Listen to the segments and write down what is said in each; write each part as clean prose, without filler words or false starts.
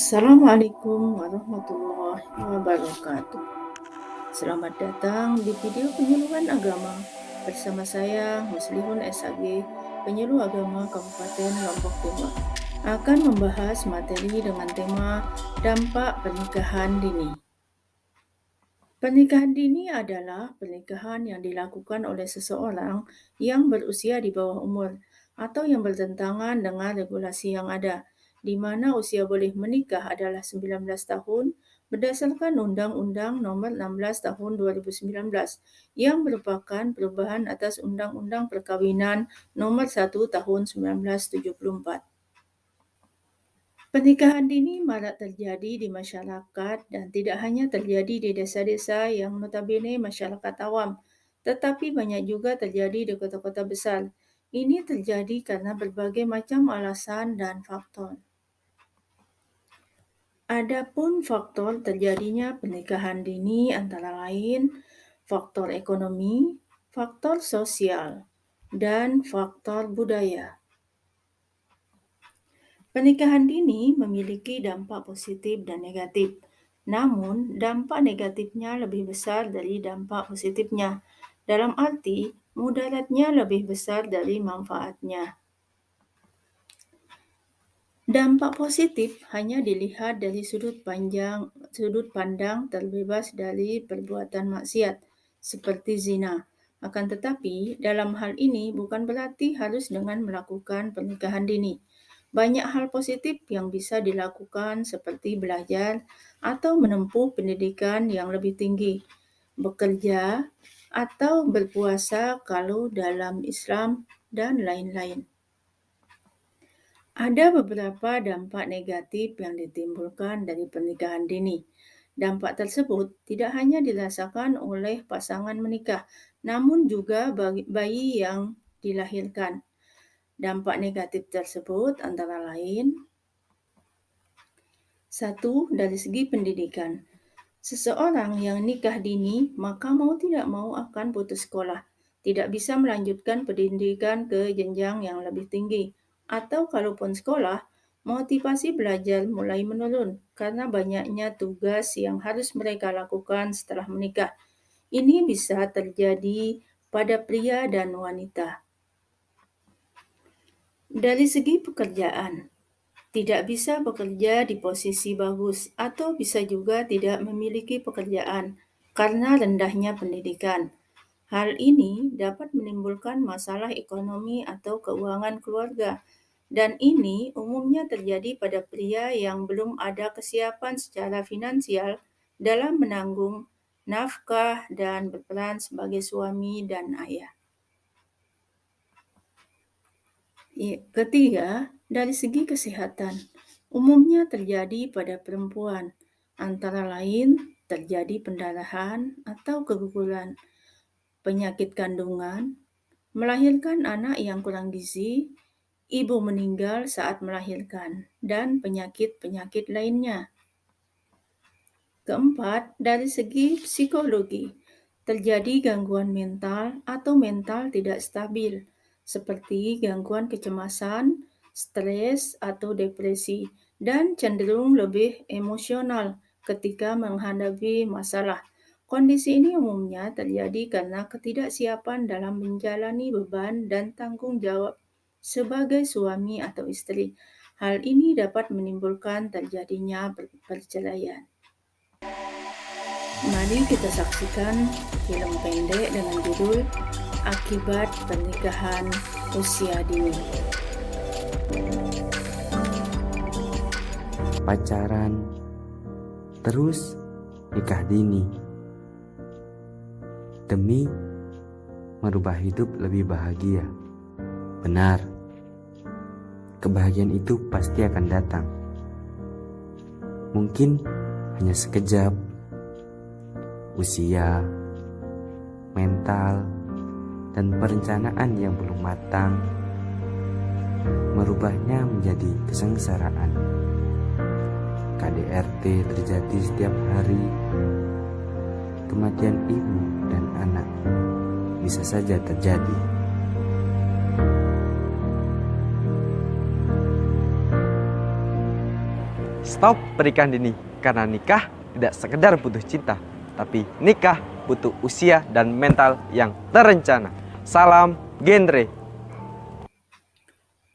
Assalamualaikum warahmatullahi wabarakatuh. Selamat datang di video penyuluhan agama bersama saya Muslihun SAG, penyuluh agama Kabupaten Lombok Timur. Akan membahas materi dengan tema dampak pernikahan dini. Pernikahan dini adalah pernikahan yang dilakukan oleh seseorang yang berusia di bawah umur atau yang bertentangan dengan regulasi yang ada, di mana usia boleh menikah adalah 19 tahun berdasarkan Undang-Undang Nomor 16 Tahun 2019 yang merupakan perubahan atas Undang-Undang Perkawinan Nomor 1 Tahun 1974. Pernikahan dini marak terjadi di masyarakat dan tidak hanya terjadi di desa-desa yang notabene masyarakat awam, tetapi banyak juga terjadi di kota-kota besar. Ini terjadi karena berbagai macam alasan dan faktor. Adapun faktor terjadinya pernikahan dini antara lain faktor ekonomi, faktor sosial, dan faktor budaya. Pernikahan dini memiliki dampak positif dan negatif, namun dampak negatifnya lebih besar dari dampak positifnya, dalam arti mudaratnya lebih besar dari manfaatnya. Dampak positif hanya dilihat dari sudut pandang terbebas dari perbuatan maksiat, seperti zina. Akan tetapi, dalam hal ini bukan berarti harus dengan melakukan pernikahan dini. Banyak hal positif yang bisa dilakukan seperti belajar atau menempuh pendidikan yang lebih tinggi, bekerja, atau berpuasa kalau dalam Islam, dan lain-lain. Ada beberapa dampak negatif yang ditimbulkan dari pernikahan dini. Dampak tersebut tidak hanya dirasakan oleh pasangan menikah, namun juga bayi yang dilahirkan. Dampak negatif tersebut antara lain: 1. Dari segi pendidikan. Seseorang yang nikah dini maka mau tidak mau akan putus sekolah, tidak bisa melanjutkan pendidikan ke jenjang yang lebih tinggi, atau kalaupun sekolah, motivasi belajar mulai menurun karena banyaknya tugas yang harus mereka lakukan setelah menikah. Ini bisa terjadi pada pria dan wanita. Dari segi pekerjaan, tidak bisa bekerja di posisi bagus atau bisa juga tidak memiliki pekerjaan karena rendahnya pendidikan. Hal ini dapat menimbulkan masalah ekonomi atau keuangan keluarga, dan ini umumnya terjadi pada pria yang belum ada kesiapan secara finansial dalam menanggung nafkah dan berperan sebagai suami dan ayah. Ketiga, dari segi kesehatan, umumnya terjadi pada perempuan, antara lain terjadi pendarahan atau keguguran, penyakit kandungan, melahirkan anak yang kurang gizi, ibu meninggal saat melahirkan, dan penyakit-penyakit lainnya. Keempat, dari segi psikologi, terjadi gangguan mental atau mental tidak stabil, seperti gangguan kecemasan, stres, atau depresi, dan cenderung lebih emosional ketika menghadapi masalah. Kondisi ini umumnya terjadi karena ketidaksiapan dalam menjalani beban dan tanggung jawab sebagai suami atau istri. Hal ini dapat menimbulkan terjadinya perceraian. Mari kita saksikan film pendek dengan judul Akibat Pernikahan Usia Dini. Pacaran, terus nikah dini, demi merubah hidup lebih bahagia. Benar, kebahagiaan itu pasti akan datang. Mungkin hanya sekejap. Usia, mental, dan perencanaan yang belum matang merubahnya menjadi kesengsaraan. KDRT terjadi setiap hari. Kematian ibu dan anak bisa saja terjadi. Stop pernikahan dini, karena nikah tidak sekedar butuh cinta, tapi nikah butuh usia dan mental yang terencana. Salam genre.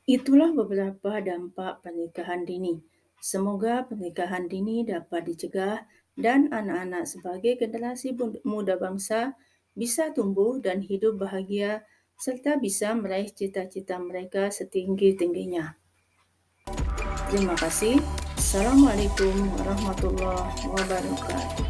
Itulah beberapa dampak pernikahan dini. Semoga pernikahan dini dapat dicegah dan anak-anak sebagai generasi muda bangsa bisa tumbuh dan hidup bahagia serta bisa meraih cita-cita mereka setinggi-tingginya. Terima kasih. Assalamualaikum warahmatullahi wabarakatuh.